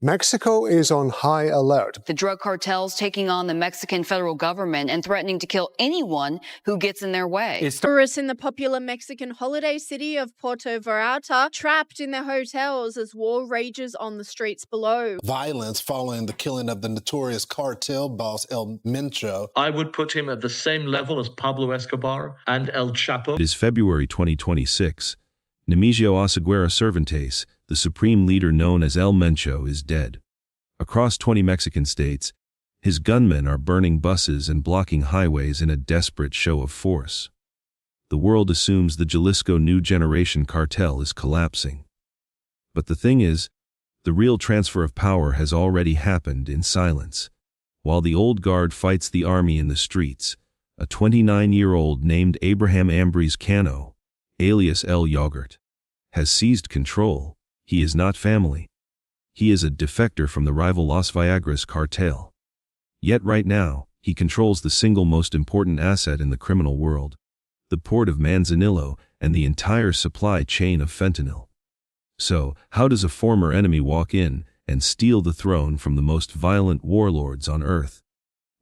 Mexico is on high alert. The drug cartels taking on the Mexican federal government and threatening to kill anyone who gets in their way. Tourists in the popular Mexican holiday city of Puerto Vallarta trapped in their hotels as war rages on the streets below. Violence following the killing of the notorious cartel boss El Mencho. I would put him at the same level as Pablo Escobar and El Chapo. It is February 2026. Nemesio Oseguera Cervantes, the supreme leader known as El Mencho, is dead. Across 20 Mexican states, his gunmen are burning buses and blocking highways in a desperate show of force. The world assumes the Jalisco New Generation cartel is collapsing. But the thing is, the real transfer of power has already happened in silence. While the old guard fights the army in the streets, a 29-year-old named Abraham Ambriz Cano, alias El Yogurt, has seized control. He is not family. He is a defector from the rival Las Viagras cartel. Yet right now, he controls the single most important asset in the criminal world, the port of Manzanillo and the entire supply chain of fentanyl. So, how does a former enemy walk in and steal the throne from the most violent warlords on earth?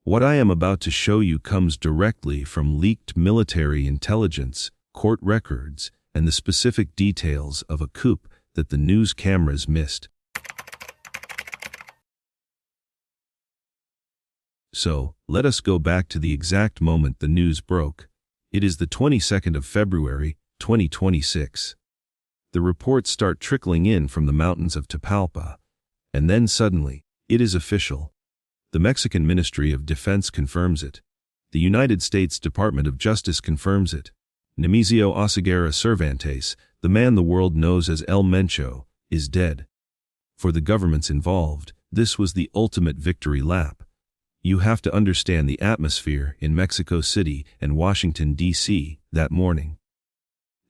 What I am about to show you comes directly from leaked military intelligence, court records, and the specific details of a coup that the news cameras missed. So, let us go back to the exact moment the news broke. It is the 22nd of February, 2026. The reports start trickling in from the mountains of Tapalpa, and then suddenly, it is official. The Mexican Ministry of Defense confirms it. The United States Department of Justice confirms it. Nemesio Oseguera Cervantes, the man the world knows as El Mencho, is dead. For the governments involved, this was the ultimate victory lap. You have to understand the atmosphere in Mexico City and Washington, D.C. that morning.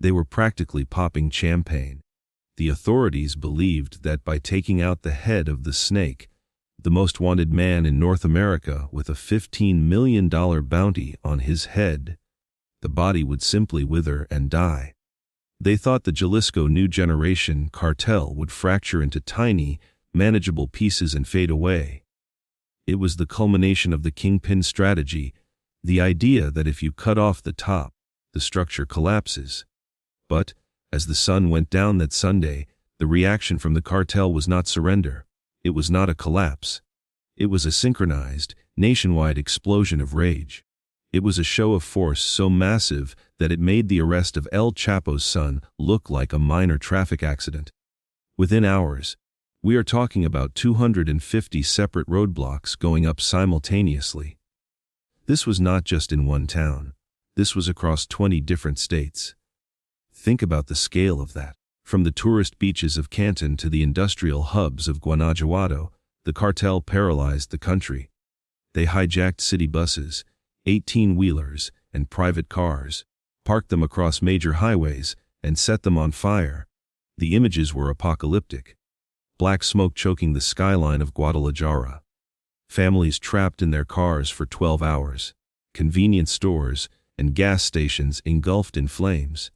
They were practically popping champagne. The authorities believed that by taking out the head of the snake, the most wanted man in North America with a $15 million bounty on his head, the body would simply wither and die. They thought the Jalisco New Generation cartel would fracture into tiny, manageable pieces and fade away. It was the culmination of the kingpin strategy, the idea that if you cut off the top, the structure collapses. But, as the sun went down that Sunday, the reaction from the cartel was not surrender. It was not a collapse. It was a synchronized, nationwide explosion of rage. It was a show of force so massive that it made the arrest of El Chapo's son look like a minor traffic accident. Within hours, we are talking about 250 separate roadblocks going up simultaneously. This was not just in one town. This was across 20 different states. Think about the scale of that. From the tourist beaches of Canton to the industrial hubs of Guanajuato, the cartel paralyzed the country. They hijacked city buses, 18-wheelers, and private cars, parked them across major highways, and set them on fire. The images were apocalyptic. Black smoke choking the skyline of Guadalajara. Families trapped in their cars for 12 hours. Convenience stores and gas stations engulfed in flames.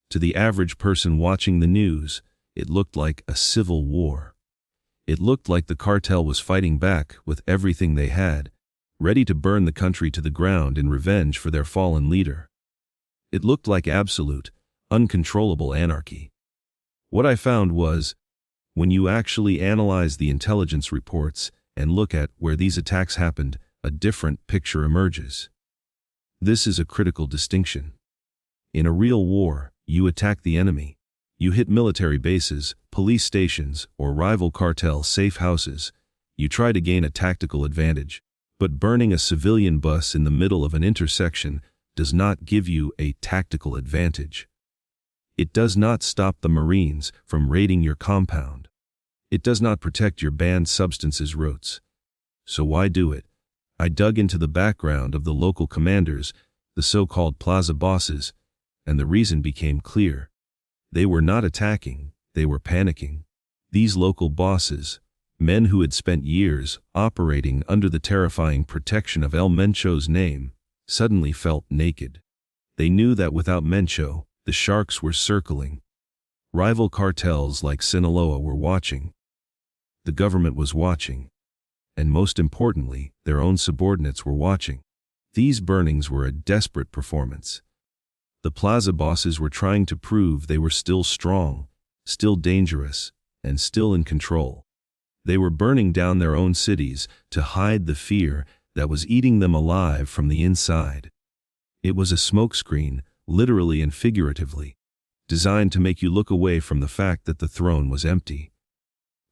To the average person watching the news, it looked like a civil war. It looked like the cartel was fighting back with everything they had, ready to burn the country to the ground in revenge for their fallen leader. It looked like absolute, uncontrollable anarchy. What I found was, when you actually analyze the intelligence reports and look at where these attacks happened, a different picture emerges. This is a critical distinction. In a real war, you attack the enemy. You hit military bases, police stations, or rival cartel safe houses. You try to gain a tactical advantage. But burning a civilian bus in the middle of an intersection does not give you a tactical advantage. It does not stop the Marines from raiding your compound. It does not protect your banned substances routes. So why do it? I dug into the background of the local commanders, the so-called plaza bosses, and the reason became clear. They were not attacking, they were panicking. These local bosses, men who had spent years operating under the terrifying protection of El Mencho's name, suddenly felt naked. They knew that without Mencho, the sharks were circling. Rival cartels like Sinaloa were watching. The government was watching. And most importantly, their own subordinates were watching. These burnings were a desperate performance. The plaza bosses were trying to prove they were still strong, still dangerous, and still in control. They were burning down their own cities to hide the fear that was eating them alive from the inside. It was a smokescreen, literally and figuratively, designed to make you look away from the fact that the throne was empty.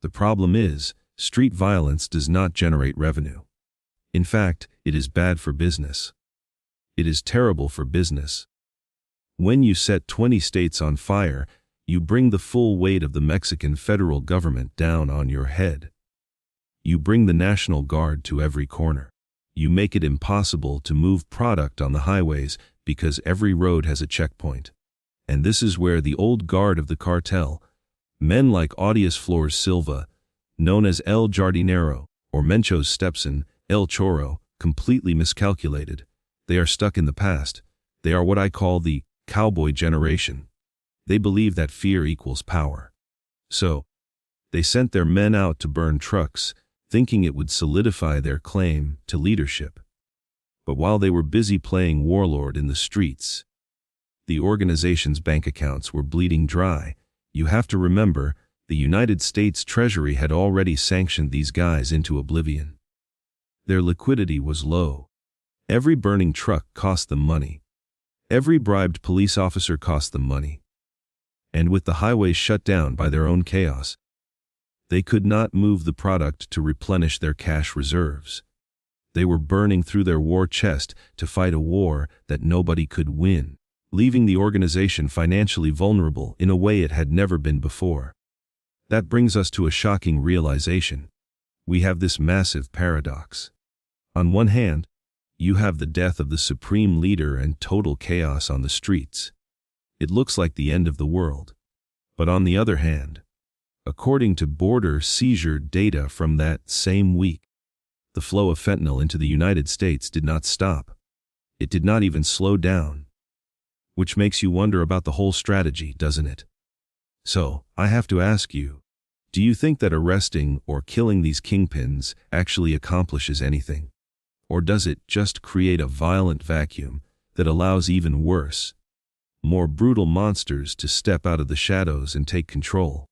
The problem is, street violence does not generate revenue. In fact, it is bad for business. It is terrible for business. When you set 20 states on fire, you bring the full weight of the Mexican federal government down on your head. You bring the National Guard to every corner. You make it impossible to move product on the highways because every road has a checkpoint. And this is where the old guard of the cartel, men like Audius Flores Silva, known as El Jardinero, or Mencho's stepson, El Choro, completely miscalculated. They are stuck in the past. They are what I call the cowboy generation. They believe that fear equals power. So, they sent their men out to burn trucks, thinking it would solidify their claim to leadership. But while they were busy playing warlord in the streets, the organization's bank accounts were bleeding dry. You have to remember, the United States Treasury had already sanctioned these guys into oblivion. Their liquidity was low. Every burning truck cost them money. Every bribed police officer cost them money. And with the highways shut down by their own chaos, they could not move the product to replenish their cash reserves. They were burning through their war chest to fight a war that nobody could win, leaving the organization financially vulnerable in a way it had never been before. That brings us to a shocking realization. We have this massive paradox. On one hand, you have the death of the supreme leader and total chaos on the streets. It looks like the end of the world. But on the other hand, according to border seizure data from that same week, the flow of fentanyl into the United States did not stop. It did not even slow down. Which makes you wonder about the whole strategy, doesn't it? So, I have to ask you, do you think that arresting or killing these kingpins actually accomplishes anything? Or does it just create a violent vacuum that allows even worse, more brutal monsters to step out of the shadows and take control?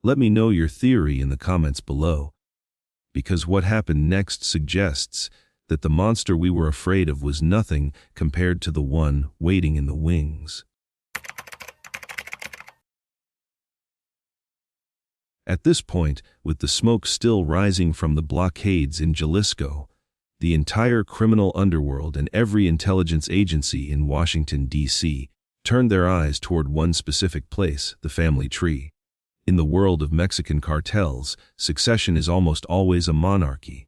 Let me know your theory in the comments below, because what happened next suggests that the monster we were afraid of was nothing compared to the one waiting in the wings. At this point, with the smoke still rising from the blockades in Jalisco, the entire criminal underworld and every intelligence agency in Washington, D.C., turned their eyes toward one specific place, the family tree. In the world of Mexican cartels, succession is almost always a monarchy.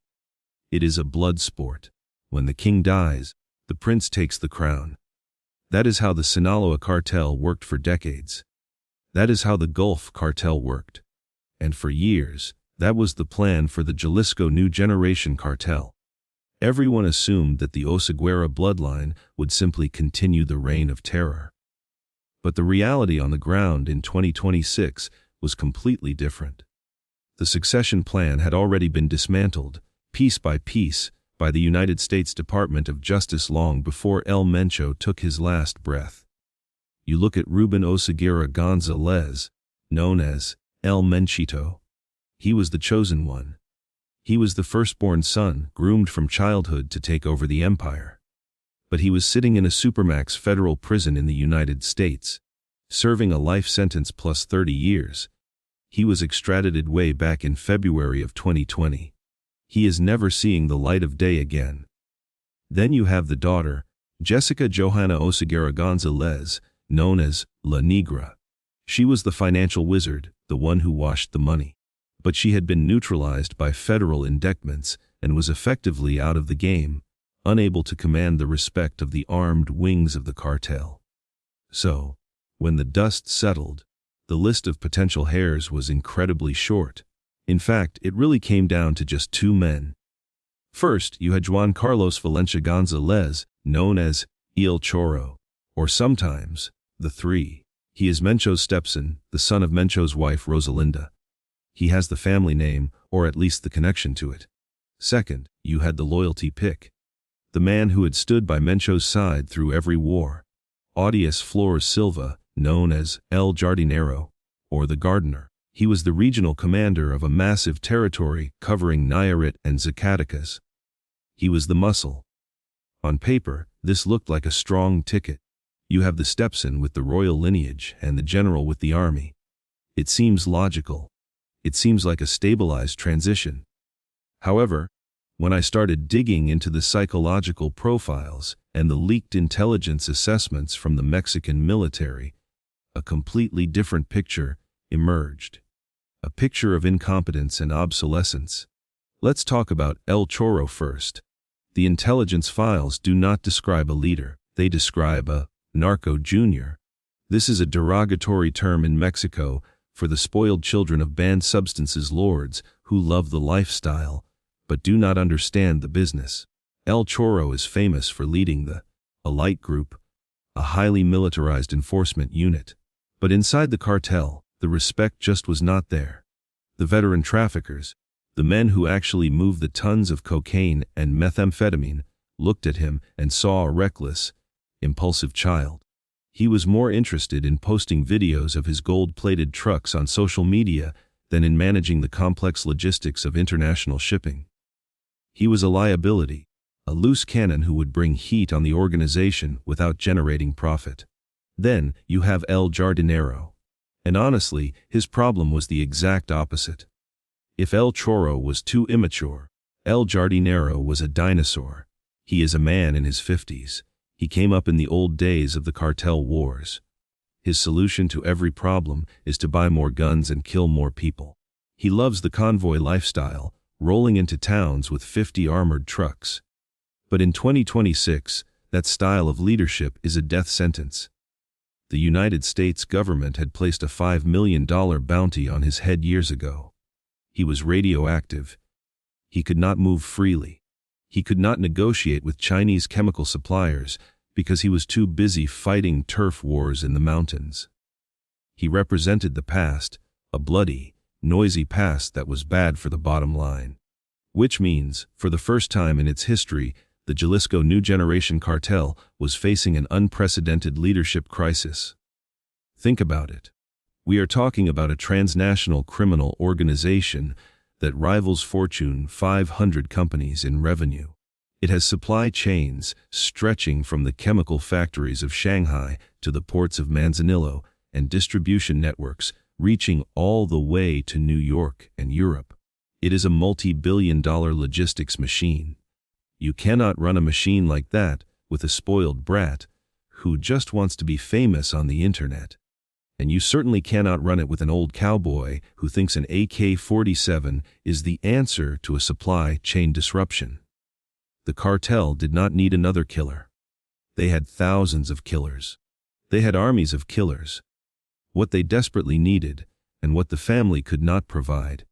It is a blood sport. When the king dies, the prince takes the crown. That is how the Sinaloa cartel worked for decades. That is how the Gulf cartel worked. And for years, that was the plan for the Jalisco New Generation cartel. Everyone assumed that the Oseguera bloodline would simply continue the reign of terror. But the reality on the ground in 2026 was completely different. The succession plan had already been dismantled, piece by piece, by the United States Department of Justice long before El Mencho took his last breath. You look at Ruben Oseguera Gonzalez, known as El Menchito. He was the chosen one. He was the firstborn son, groomed from childhood to take over the empire. But he was sitting in a supermax federal prison in the United States, serving a life sentence plus 30 years. He was extradited way back in February of 2020. He is never seeing the light of day again. Then you have the daughter, Jessica Johanna Oseguera Gonzalez, known as La Negra. She was the financial wizard, the one who washed the money. But she had been neutralized by federal indictments and was effectively out of the game, unable to command the respect of the armed wings of the cartel. So, when the dust settled, the list of potential heirs was incredibly short. In fact, it really came down to just two men. First, you had Juan Carlos Valencia Gonzalez, known as El Choro, or sometimes, the Three. He is Mencho's stepson, the son of Mencho's wife Rosalinda. He has the family name, or at least the connection to it. Second, you had the loyalty pick. The man who had stood by Mencho's side through every war. Audius Flores Silva, known as El Jardinero, or the Gardener. He was the regional commander of a massive territory covering Nayarit and Zacatecas. He was the muscle. On paper, this looked like a strong ticket. You have the Stepson with the royal lineage and the general with the army. It seems logical. It seems like a stabilized transition. However, when I started digging into the psychological profiles and the leaked intelligence assessments from the Mexican military, a completely different picture emerged. A picture of incompetence and obsolescence. Let's talk about El Chorro first. The intelligence files do not describe a leader, they describe a narco junior. This is a derogatory term in Mexico for the spoiled children of banned substances lords who love the lifestyle but do not understand the business. El Chorro is famous for leading the elite group, a highly militarized enforcement unit. But inside the cartel, the respect just was not there. The veteran traffickers, the men who actually moved the tons of cocaine and methamphetamine, looked at him and saw a reckless, impulsive child. He was more interested in posting videos of his gold-plated trucks on social media than in managing the complex logistics of international shipping. He was a liability, a loose cannon who would bring heat on the organization without generating profit. Then you have El Jardinero. And honestly, his problem was the exact opposite. If El Chorro was too immature, El Jardinero was a dinosaur. He is a man in his 50s. He came up in the old days of the cartel wars. His solution to every problem is to buy more guns and kill more people. He loves the convoy lifestyle, rolling into towns with 50 armored trucks. But in 2026, that style of leadership is a death sentence. The United States government had placed a $5 million bounty on his head years ago. He was radioactive. He could not move freely. He could not negotiate with Chinese chemical suppliers because he was too busy fighting turf wars in the mountains. He represented the past, a bloody, noisy past that was bad for the bottom line. Which means, for the first time in its history, the Jalisco New Generation Cartel was facing an unprecedented leadership crisis. Think about it. We are talking about a transnational criminal organization that rivals Fortune 500 companies in revenue. It has supply chains stretching from the chemical factories of Shanghai to the ports of Manzanillo and distribution networks reaching all the way to New York and Europe. It is a multi-billion-dollar logistics machine. You cannot run a machine like that with a spoiled brat who just wants to be famous on the internet. And you certainly cannot run it with an old cowboy who thinks an AK-47 is the answer to a supply chain disruption. The cartel did not need another killer. They had thousands of killers. They had armies of killers. What they desperately needed, and what the family could not provide,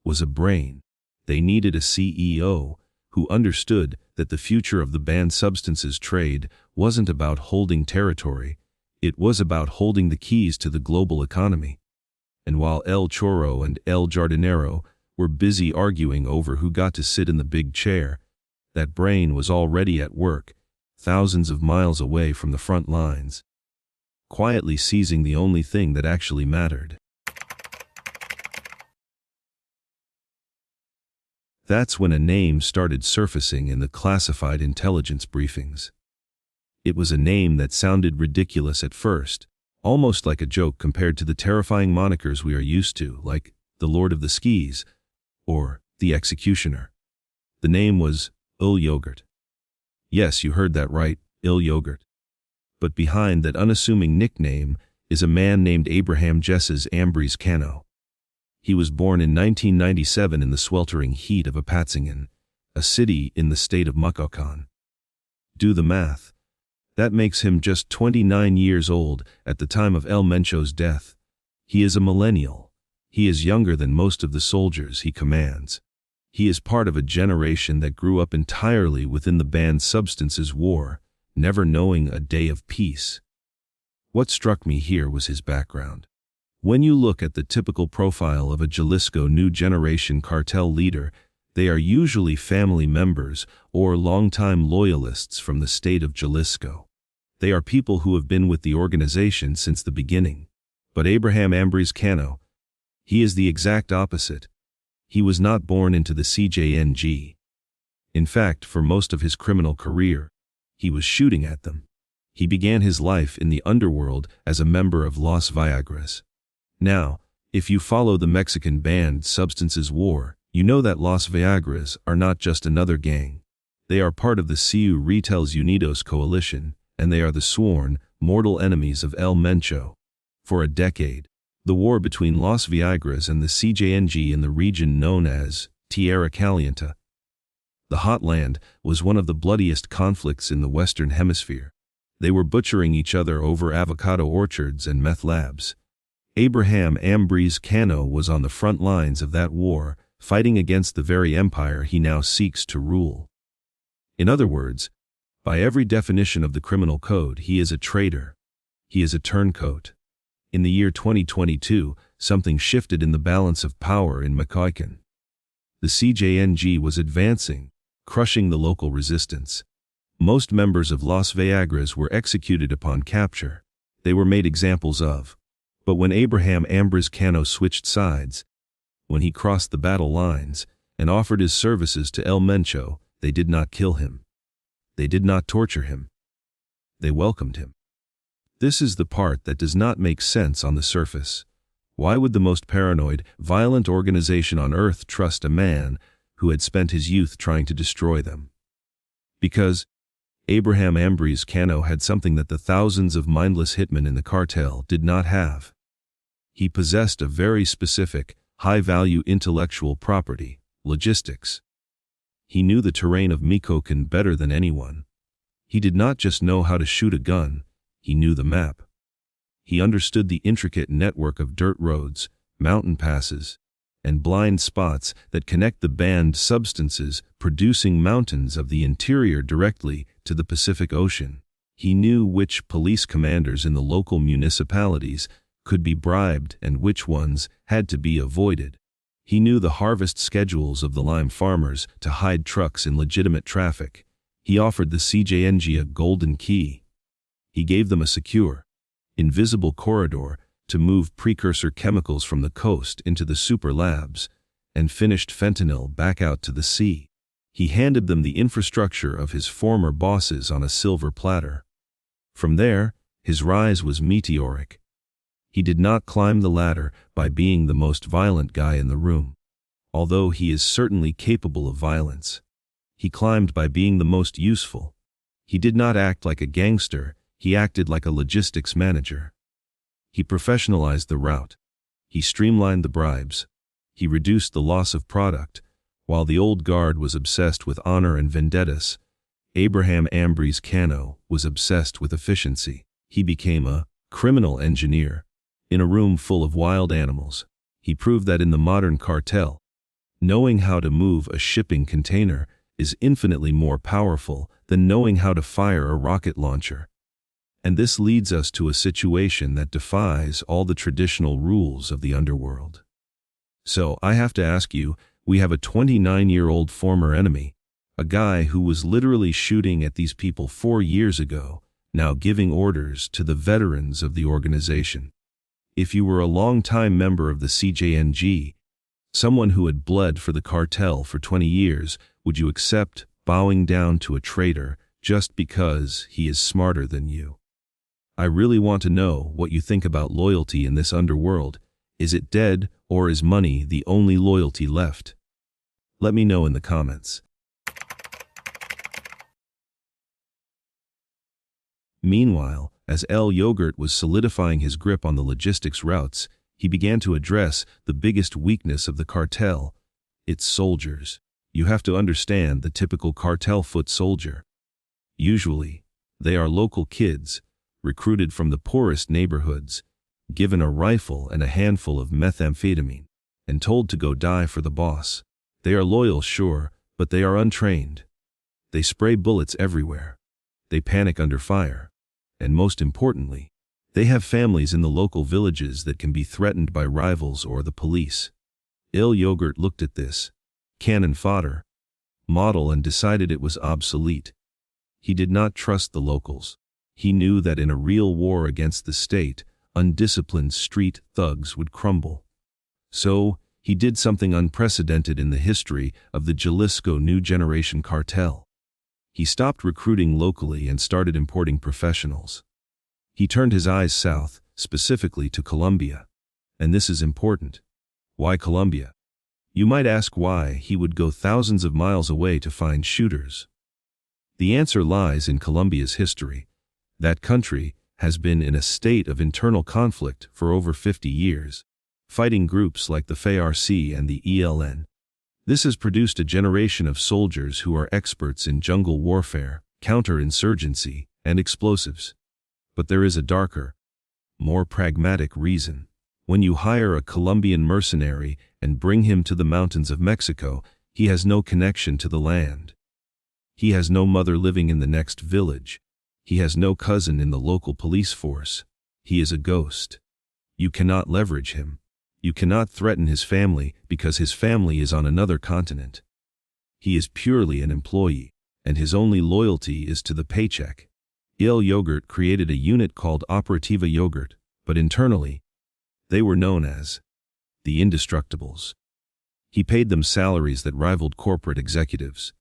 was a brain. They needed a CEO who understood that the future of the banned substances trade wasn't about holding territory, it was about holding the keys to the global economy. And while El Chorro and El Jardinero were busy arguing over who got to sit in the big chair, that brain was already at work, thousands of miles away from the front lines, quietly seizing the only thing that actually mattered. That's when a name started surfacing in the classified intelligence briefings. It was a name that sounded ridiculous at first, almost like a joke compared to the terrifying monikers we are used to, like the Lord of the Skis or the Executioner. The name was Il Yogurt. Yes, you heard that right, Il Yogurt. But behind that unassuming nickname is a man named Abraham Jesses Ambriz Cano. He was born in 1997 in the sweltering heat of Apatzingán, a city in the state of Michoacán. Do the math. That makes him just 29 years old at the time of El Mencho's death. He is a millennial. He is younger than most of the soldiers he commands. He is part of a generation that grew up entirely within the banned substances war, never knowing a day of peace. What struck me here was his background. When you look at the typical profile of a Jalisco new generation cartel leader, they are usually family members or longtime loyalists from the state of Jalisco. They are people who have been with the organization since the beginning. But Abraham Ambriz Cano, he is the exact opposite. He was not born into the CJNG. In fact, for most of his criminal career, he was shooting at them. He began his life in the underworld as a member of Los Viagras. Now, if you follow the Mexican band Substances War, you know that Los Viagras are not just another gang. They are part of the CU Retels Unidos coalition, and they are the sworn, mortal enemies of El Mencho. For a decade, the war between Los Viagras and the CJNG in the region known as Tierra Caliente, the Hot Land, was one of the bloodiest conflicts in the Western Hemisphere. They were butchering each other over avocado orchards and meth labs. Abraham Ambriz Cano was on the front lines of that war, fighting against the very empire he now seeks to rule. In other words, by every definition of the criminal code, he is a traitor. He is a turncoat. In the year 2022, something shifted in the balance of power in Macoycan. The CJNG was advancing, crushing the local resistance. Most members of Los Viagras were executed upon capture. They were made examples of. But when Abraham Ambriz Cano switched sides, when he crossed the battle lines and offered his services to El Mencho, they did not kill him. They did not torture him. They welcomed him. This is the part that does not make sense on the surface. Why would the most paranoid, violent organization on earth trust a man who had spent his youth trying to destroy them? Because Abraham Ambriz Cano had something that the thousands of mindless hitmen in the cartel did not have. He possessed a very specific, high-value intellectual property, logistics. He knew the terrain of Michoacán better than anyone. He did not just know how to shoot a gun, he knew the map. He understood the intricate network of dirt roads, mountain passes, and blind spots that connect the banned substances producing mountains of the interior directly to the Pacific Ocean. He knew which police commanders in the local municipalities could be bribed and which ones had to be avoided. He knew the harvest schedules of the lime farmers to hide trucks in legitimate traffic. He offered the CJNG a golden key. He gave them a secure, invisible corridor to move precursor chemicals from the coast into the super labs and finished fentanyl back out to the sea. He handed them the infrastructure of his former bosses on a silver platter. From there, his rise was meteoric. He did not climb the ladder by being the most violent guy in the room, although he is certainly capable of violence. He climbed by being the most useful. He did not act like a gangster, he acted like a logistics manager. He professionalized the route. He streamlined the bribes. He reduced the loss of product. While the old guard was obsessed with honor and vendettas, Abraham Ambriz Cano was obsessed with efficiency. He became a criminal engineer. In a room full of wild animals, he proved that in the modern cartel, knowing how to move a shipping container is infinitely more powerful than knowing how to fire a rocket launcher. And this leads us to a situation that defies all the traditional rules of the underworld. So I have to ask you, we have a 29-year-old former enemy, a guy who was literally shooting at these people 4 years ago, now giving orders to the veterans of the organization. If you were a long-time member of the CJNG, someone who had bled for the cartel for 20 years, would you accept bowing down to a traitor just because he is smarter than you? I really want to know what you think about loyalty in this underworld. Is it dead, or is money the only loyalty left? Let me know in the comments. Meanwhile, as El Yogurt was solidifying his grip on the logistics routes, he began to address the biggest weakness of the cartel: its soldiers. You have to understand the typical cartel foot soldier. Usually, they are local kids, recruited from the poorest neighborhoods, given a rifle and a handful of methamphetamine, and told to go die for the boss. They are loyal, sure, but they are untrained. They spray bullets everywhere. They panic under fire. And most importantly, They have families in the local villages that can be threatened by rivals or the police. Il Yogurt looked at this cannon fodder model and decided it was obsolete. He did not trust the locals. He knew that in a real war against the state, undisciplined street thugs would crumble. So, he did something unprecedented in the history of the Jalisco New Generation Cartel. He stopped recruiting locally and started importing professionals. He turned his eyes south, specifically to Colombia. And this is important. Why Colombia? You might ask why he would go thousands of miles away to find shooters. The answer lies in Colombia's history. That country has been in a state of internal conflict for over 50 years, fighting groups like the FARC and the ELN. This has produced a generation of soldiers who are experts in jungle warfare, counterinsurgency, and explosives. But there is a darker, more pragmatic reason. When you hire a Colombian mercenary and bring him to the mountains of Mexico, he has no connection to the land. He has no mother living in the next village. He has no cousin in the local police force. He is a ghost. You cannot leverage him. You cannot threaten his family because his family is on another continent. He is purely an employee, and his only loyalty is to the paycheck. Il Yogurt created a unit called Operativa Yogurt, but internally, they were known as the Indestructibles. He paid them salaries that rivaled corporate executives.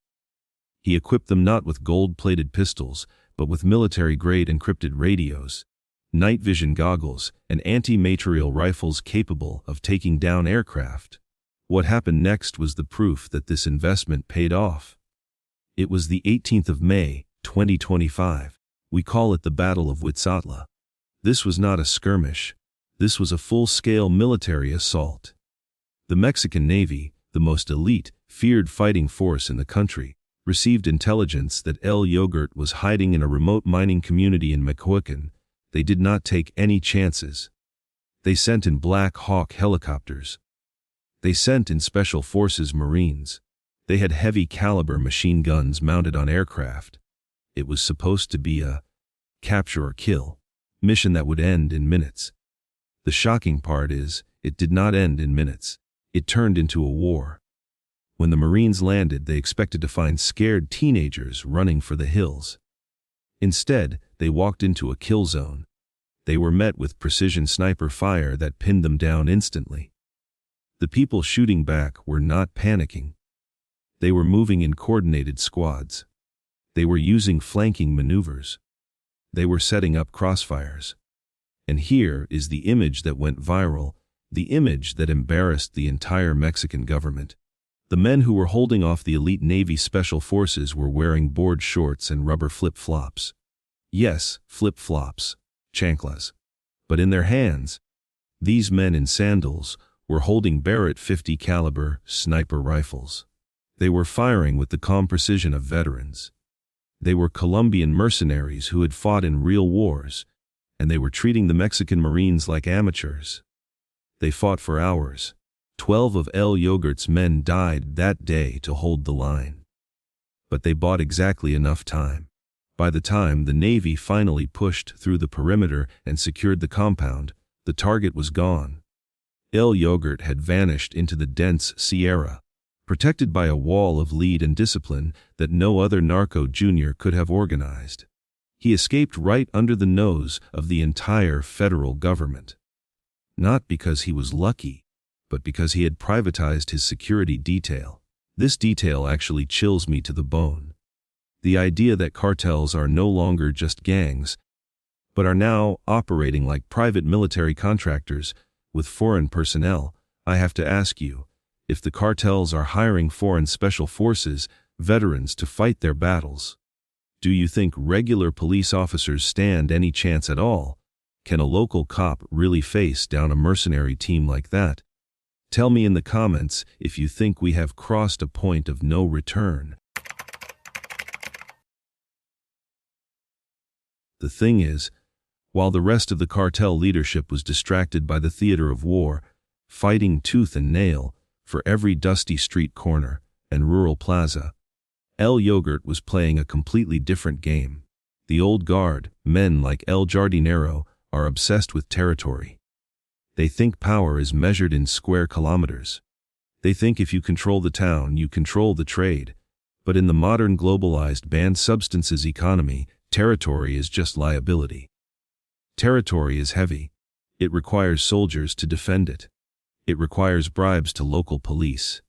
He equipped them not with gold-plated pistols, but with military-grade encrypted radios, night vision goggles, and anti-material rifles capable of taking down aircraft. What happened next was the proof that this investment paid off. It was the 18th of May, 2025. We call it the Battle of Huitzotla. This was not a skirmish. This was a full-scale military assault. The Mexican Navy, the most elite, feared fighting force in the country, received intelligence that El Yogurt was hiding in a remote mining community in Mecoacan. They did not take any chances. They sent in Black Hawk helicopters. They sent in Special Forces Marines. They had heavy-caliber machine guns mounted on aircraft. It was supposed to be a capture or kill mission that would end in minutes. The shocking part is, it did not end in minutes. It turned into a war. When the Marines landed, they expected to find scared teenagers running for the hills. Instead, they walked into a kill zone. They were met with precision sniper fire that pinned them down instantly. The people shooting back were not panicking. They were moving in coordinated squads. They were using flanking maneuvers. They were setting up crossfires. And here is the image that went viral, the image that embarrassed the entire Mexican government. The men who were holding off the elite Navy Special Forces were wearing board shorts and rubber flip-flops. Yes, flip-flops, chanclas. But in their hands, these men in sandals were holding Barrett 50 caliber sniper rifles. They were firing with the calm precision of veterans. They were Colombian mercenaries who had fought in real wars, and they were treating the Mexican Marines like amateurs. They fought for hours. 12 of El Yogurt's men died that day to hold the line. But they bought exactly enough time. By the time the Navy finally pushed through the perimeter and secured the compound, the target was gone. El Yogurt had vanished into the dense Sierra, protected by a wall of lead and discipline that no other narco junior could have organized. He escaped right under the nose of the entire federal government. Not because he was lucky, but because he had privatized his security detail. This detail actually chills me to the bone. The idea that cartels are no longer just gangs, but are now operating like private military contractors with foreign personnel. I have to ask you, if the cartels are hiring foreign special forces, veterans to fight their battles, do you think regular police officers stand any chance at all? Can a local cop really face down a mercenary team like that? Tell me in the comments if you think we have crossed a point of no return. The thing is, while the rest of the cartel leadership was distracted by the theater of war, fighting tooth and nail for every dusty street corner and rural plaza, El Yogurt was playing a completely different game. The old guard, men like El Jardinero, are obsessed with territory. They think power is measured in square kilometers. They think if you control the town, you control the trade. But in the modern globalized banned substances economy, territory is just liability. Territory is heavy. It requires soldiers to defend it. It requires bribes to local police.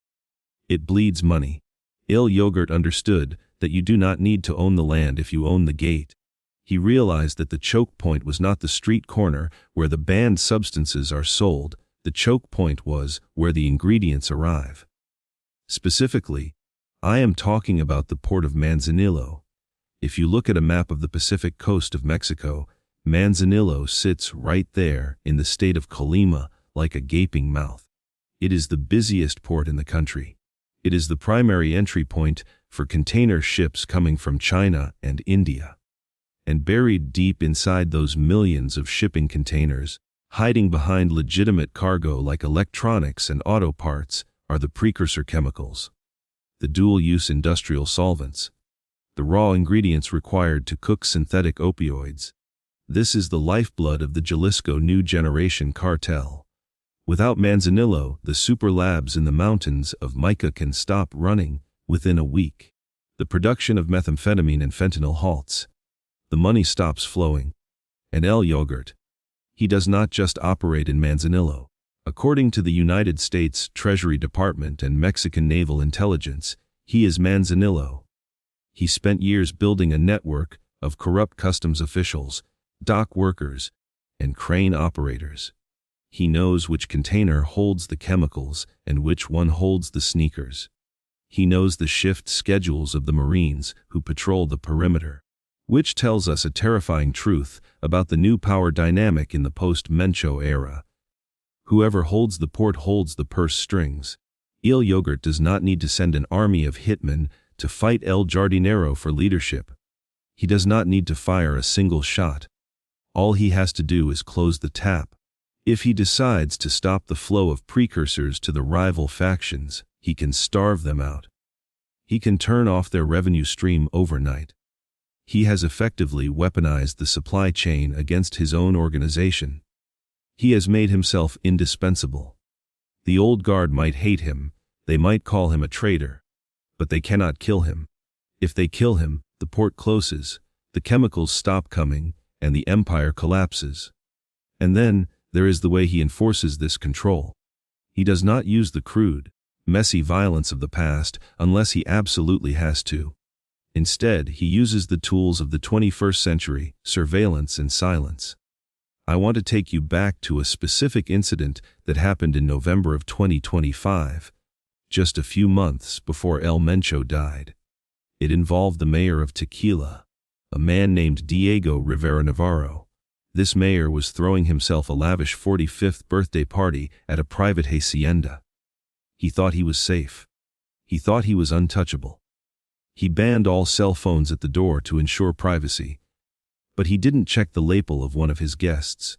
It bleeds money. Il Yogurt understood that you do not need to own the land if you own the gate. He realized that the choke point was not the street corner where the banned substances are sold. The choke point was where the ingredients arrive. Specifically, I am talking about the port of Manzanillo. If you look at a map of the Pacific coast of Mexico, Manzanillo sits right there in the state of Colima like a gaping mouth. It is the busiest port in the country. It is the primary entry point for container ships coming from China and India. And buried deep inside those millions of shipping containers, hiding behind legitimate cargo like electronics and auto parts, are the precursor chemicals, the dual-use industrial solvents, the raw ingredients required to cook synthetic opioids. This is the lifeblood of the Jalisco New Generation Cartel. Without Manzanillo, the super labs in the mountains of Mica can stop running within a week. The production of methamphetamine and fentanyl halts. The money stops flowing. And El Yogurt, he does not just operate in Manzanillo. According to the United States Treasury Department and Mexican Naval Intelligence, he is Manzanillo. He spent years building a network of corrupt customs officials, dock workers, and crane operators. He knows which container holds the chemicals and which one holds the sneakers. He knows the shift schedules of the Marines who patrol the perimeter, which tells us a terrifying truth about the new power dynamic in the post-Mencho era. Whoever holds the port holds the purse strings. Il Yogurt does not need to send an army of hitmen to fight El Jardinero for leadership. He does not need to fire a single shot. All he has to do is close the tap. If he decides to stop the flow of precursors to the rival factions, he can starve them out. He can turn off their revenue stream overnight. He has effectively weaponized the supply chain against his own organization. He has made himself indispensable. The old guard might hate him, they might call him a traitor, but they cannot kill him. If they kill him, the port closes, the chemicals stop coming, and the empire collapses. And then, there is the way he enforces this control. He does not use the crude, messy violence of the past unless he absolutely has to. Instead, he uses the tools of the 21st century, surveillance and silence. I want to take you back to a specific incident that happened in November of 2025, just a few months before El Mencho died. It involved the mayor of Tequila, a man named Diego Rivera Navarro. This mayor was throwing himself a lavish 45th birthday party at a private hacienda. He thought he was safe. He thought he was untouchable. He banned all cell phones at the door to ensure privacy. But he didn't check the lapel of one of his guests.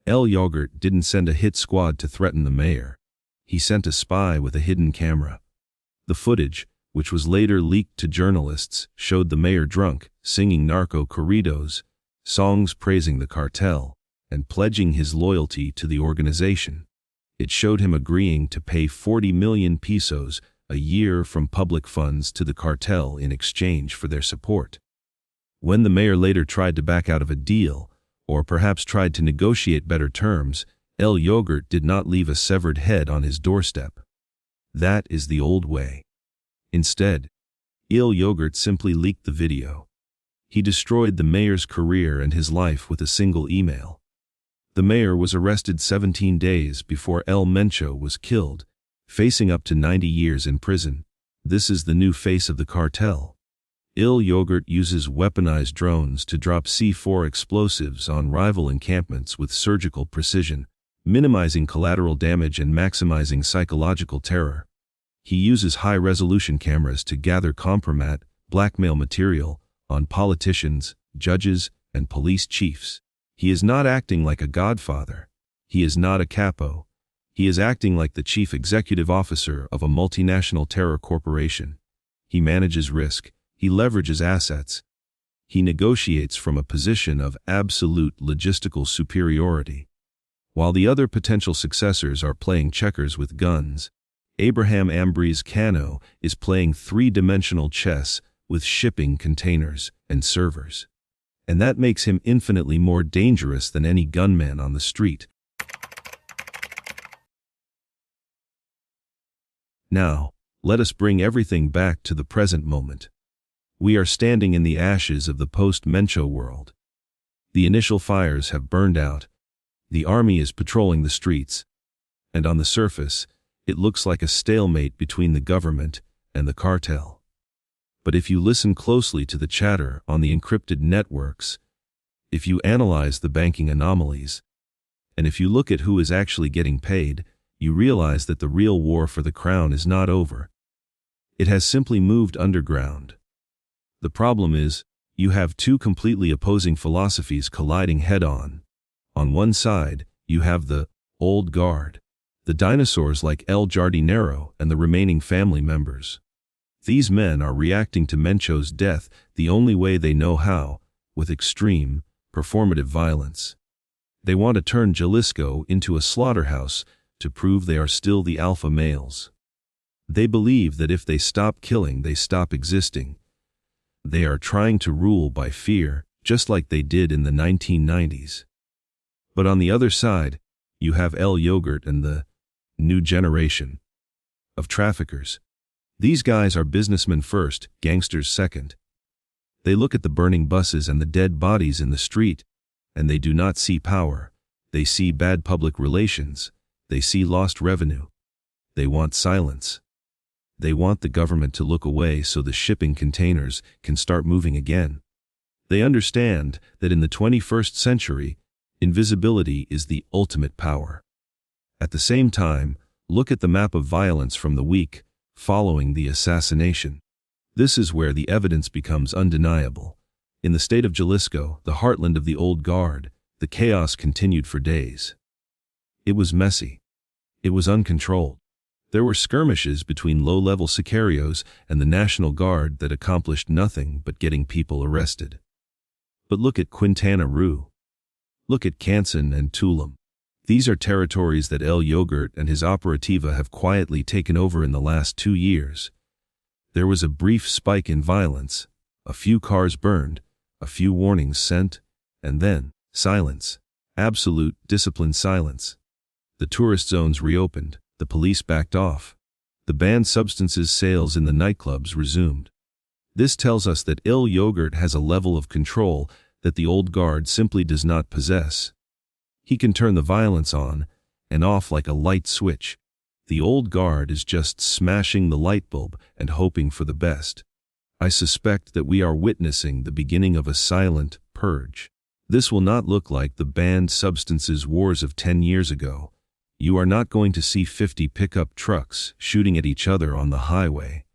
El Yogurt didn't send a hit squad to threaten the mayor. He sent a spy with a hidden camera. The footage, which was later leaked to journalists, showed the mayor drunk, singing narco corridos, songs praising the cartel, and pledging his loyalty to the organization. It showed him agreeing to pay 40 million pesos a year from public funds to the cartel in exchange for their support. When the mayor later tried to back out of a deal, or perhaps tried to negotiate better terms, El Yogurt did not leave a severed head on his doorstep. That is the old way. Instead, Il Yogurt simply leaked the video. He destroyed the mayor's career and his life with a single email. The mayor was arrested 17 days before El Mencho was killed, facing up to 90 years in prison. This is the new face of the cartel. Il Yogurt uses weaponized drones to drop C4 explosives on rival encampments with surgical precision, minimizing collateral damage and maximizing psychological terror. He uses high-resolution cameras to gather compromat, blackmail material, on politicians, judges, and police chiefs. He is not acting like a godfather. He is not a capo. He is acting like the chief executive officer of a multinational terror corporation. He manages risk. He leverages assets. He negotiates from a position of absolute logistical superiority. While the other potential successors are playing checkers with guns, Abraham Ambriz Cano is playing three-dimensional chess with shipping containers and servers. And that makes him infinitely more dangerous than any gunman on the street. Now, let us bring everything back to the present moment. We are standing in the ashes of the post-Mencho world. The initial fires have burned out. The army is patrolling the streets. And on the surface, it looks like a stalemate between the government and the cartel. But if you listen closely to the chatter on the encrypted networks, if you analyze the banking anomalies, and if you look at who is actually getting paid, you realize that the real war for the crown is not over. It has simply moved underground. The problem is, you have two completely opposing philosophies colliding head-on. On one side, you have the old guard, the dinosaurs like El Jardinero and the remaining family members. These men are reacting to Mencho's death the only way they know how, with extreme, performative violence. They want to turn Jalisco into a slaughterhouse to prove they are still the alpha males. They believe that if they stop killing, they stop existing. They are trying to rule by fear, just like they did in the 1990s. But on the other side, you have El Yogurt and the new generation of traffickers. These guys are businessmen first, gangsters second. They look at the burning buses and the dead bodies in the street, and they do not see power. They see bad public relations. They see lost revenue. They want silence. They want the government to look away so the shipping containers can start moving again. They understand that in the 21st century, invisibility is the ultimate power. At the same time, look at the map of violence from the week following the assassination. This is where the evidence becomes undeniable. In the state of Jalisco, the heartland of the old guard, the chaos continued for days. It was messy. It was uncontrolled. There were skirmishes between low-level sicarios and the National Guard that accomplished nothing but getting people arrested. But look at Quintana Roo. Look at Canson and Tulum. These are territories that El Yogurt and his operativa have quietly taken over in the last 2 years. There was a brief spike in violence, a few cars burned, a few warnings sent, and then silence. Absolute, disciplined silence. The tourist zones reopened, the police backed off. The banned substances sales in the nightclubs resumed. This tells us that El Yogurt has a level of control that the old guard simply does not possess. He can turn the violence on and off like a light switch. The old guard is just smashing the light bulb and hoping for the best. I suspect that we are witnessing the beginning of a silent purge. This will not look like the banned substances wars of 10 years ago. You are not going to see 50 pickup trucks shooting at each other on the highway.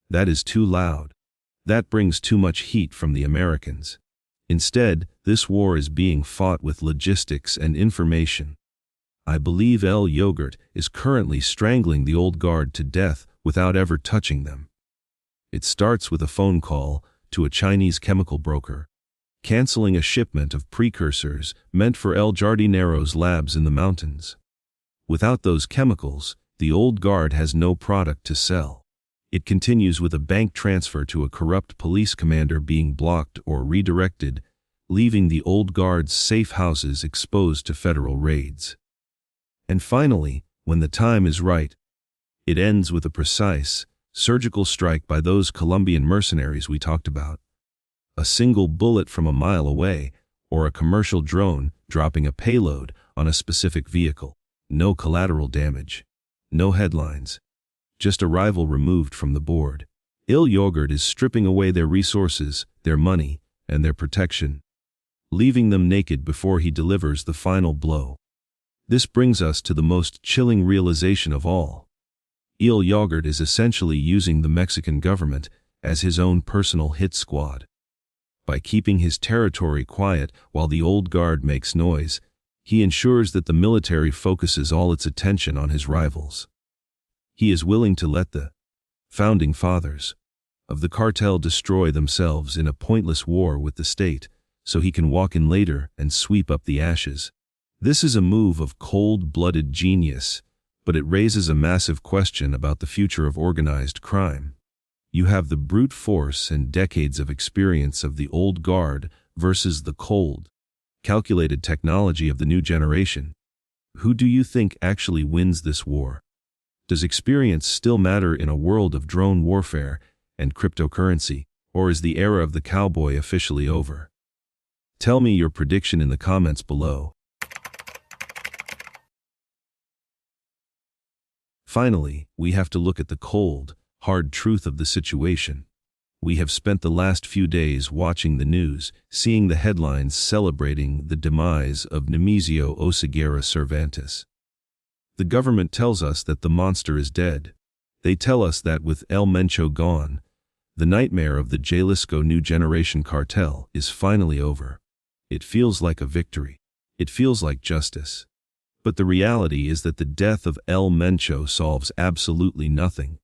That is too loud. That brings too much heat from the Americans. Instead, this war is being fought with logistics and information. I believe El Yogurt is currently strangling the old guard to death without ever touching them. It starts with a phone call to a Chinese chemical broker, canceling a shipment of precursors meant for El Jardinero's labs in the mountains. Without those chemicals, the old guard has no product to sell. It continues with a bank transfer to a corrupt police commander being blocked or redirected, leaving the old guard's safe houses exposed to federal raids. And finally, when the time is right, it ends with a precise, surgical strike by those Colombian mercenaries we talked about. A single bullet from a mile away, or a commercial drone dropping a payload on a specific vehicle. No collateral damage. No headlines. Just a rival removed from the board. El Yogurt is stripping away their resources, their money, and their protection, leaving them naked before he delivers the final blow. This brings us to the most chilling realization of all. El Yogurt is essentially using the Mexican government as his own personal hit squad. By keeping his territory quiet while the old guard makes noise, he ensures that the military focuses all its attention on his rivals. He is willing to let the founding fathers of the cartel destroy themselves in a pointless war with the state, so he can walk in later and sweep up the ashes. This is a move of cold-blooded genius, but it raises a massive question about the future of organized crime. You have the brute force and decades of experience of the old guard versus the cold, calculated technology of the new generation. Who do you think actually wins this war? Does experience still matter in a world of drone warfare and cryptocurrency, or is the era of the cowboy officially over? Tell me your prediction in the comments below. Finally, we have to look at the cold, hard truth of the situation. We have spent the last few days watching the news, seeing the headlines celebrating the demise of Nemesio Oseguera Cervantes. The government tells us that the monster is dead. They tell us that with El Mencho gone, the nightmare of the Jalisco New Generation cartel is finally over. It feels like a victory. It feels like justice. But the reality is that the death of El Mencho solves absolutely nothing.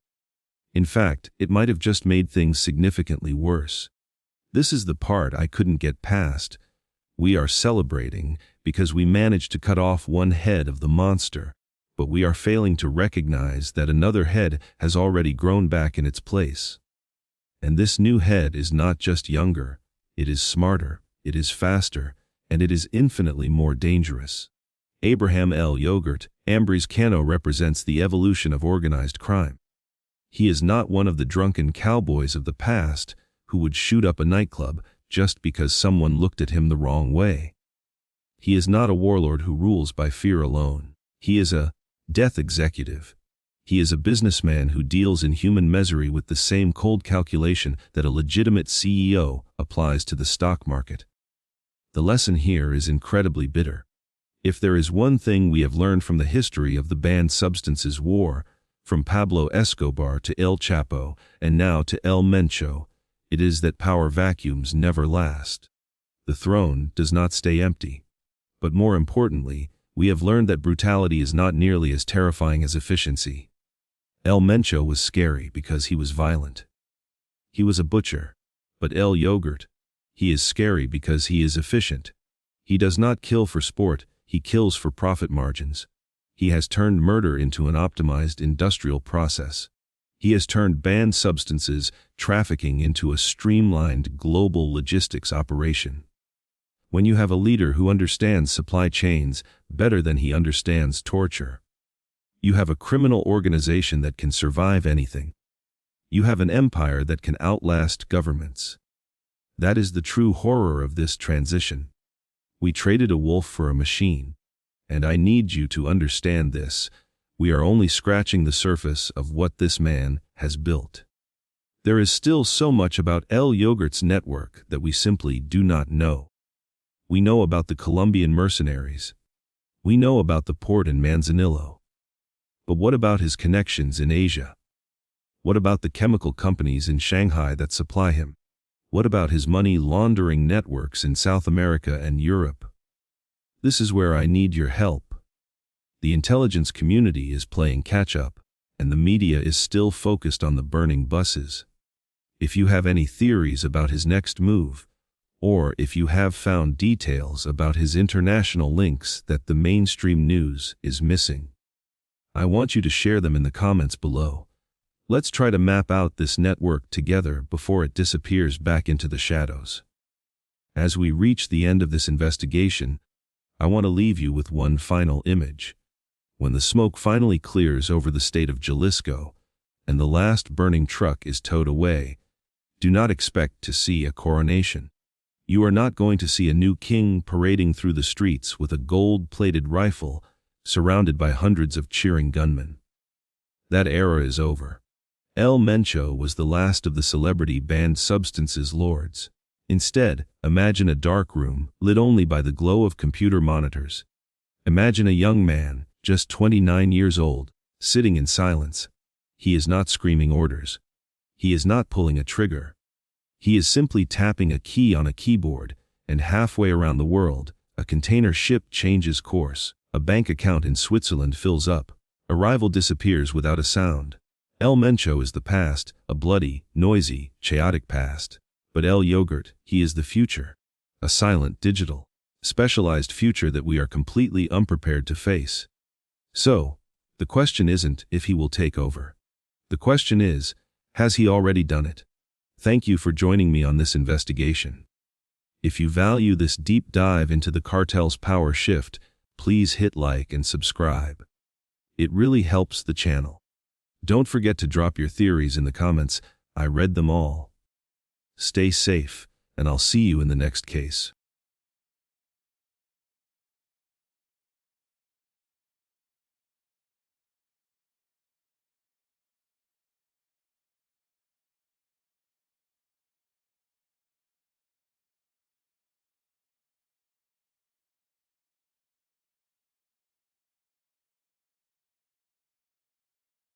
In fact, it might have just made things significantly worse. This is the part I couldn't get past. We are celebrating because we managed to cut off one head of the monster, but we are failing to recognize that another head has already grown back in its place. And this new head is not just younger, it is smarter, it is faster, and it is infinitely more dangerous. Abraham L. Yogurt, Ambriz Cano represents the evolution of organized crime. He is not one of the drunken cowboys of the past who would shoot up a nightclub just because someone looked at him the wrong way. He is not a warlord who rules by fear alone. He is a death executive. He is a businessman who deals in human misery with the same cold calculation that a legitimate CEO applies to the stock market. The lesson here is incredibly bitter. If there is one thing we have learned from the history of the banned substances war, from Pablo Escobar to El Chapo and now to El Mencho, it is that power vacuums never last. The throne does not stay empty. But more importantly, we have learned that brutality is not nearly as terrifying as efficiency. El Mencho was scary because he was violent. He was a butcher. But El Yogurt, he is scary because he is efficient. He does not kill for sport, he kills for profit margins. He has turned murder into an optimized industrial process. He has turned banned substances trafficking into a streamlined global logistics operation. When you have a leader who understands supply chains better than he understands torture, you have a criminal organization that can survive anything. You have an empire that can outlast governments. That is the true horror of this transition. We traded a wolf for a machine. And I need you to understand this. We are only scratching the surface of what this man has built. There is still so much about El Yogurt's network that we simply do not know. We know about the Colombian mercenaries. We know about the port in Manzanillo. But what about his connections in Asia? What about the chemical companies in Shanghai that supply him? What about his money laundering networks in South America and Europe? This is where I need your help. The intelligence community is playing catch-up, and the media is still focused on the burning buses. If you have any theories about his next move, or if you have found details about his international links that the mainstream news is missing, I want you to share them in the comments below. Let's try to map out this network together before it disappears back into the shadows. As we reach the end of this investigation, I want to leave you with one final image. When the smoke finally clears over the state of Jalisco, and the last burning truck is towed away, do not expect to see a coronation. You are not going to see a new king parading through the streets with a gold-plated rifle, surrounded by hundreds of cheering gunmen. That era is over. El Mencho was the last of the celebrity-banned substances lords. Instead, imagine a dark room, lit only by the glow of computer monitors. Imagine a young man, just 29 years old, sitting in silence. He is not screaming orders. He is not pulling a trigger. He is simply tapping a key on a keyboard, and halfway around the world, a container ship changes course, a bank account in Switzerland fills up, a rival disappears without a sound. El Mencho is the past, a bloody, noisy, chaotic past. But El Yogurt, he is the future. A silent, digital, specialized future that we are completely unprepared to face. So, the question isn't if he will take over. The question is, has he already done it? Thank you for joining me on this investigation. If you value this deep dive into the cartel's power shift, please hit like and subscribe. It really helps the channel. Don't forget to drop your theories in the comments. I read them all. Stay safe, and I'll see you in the next case.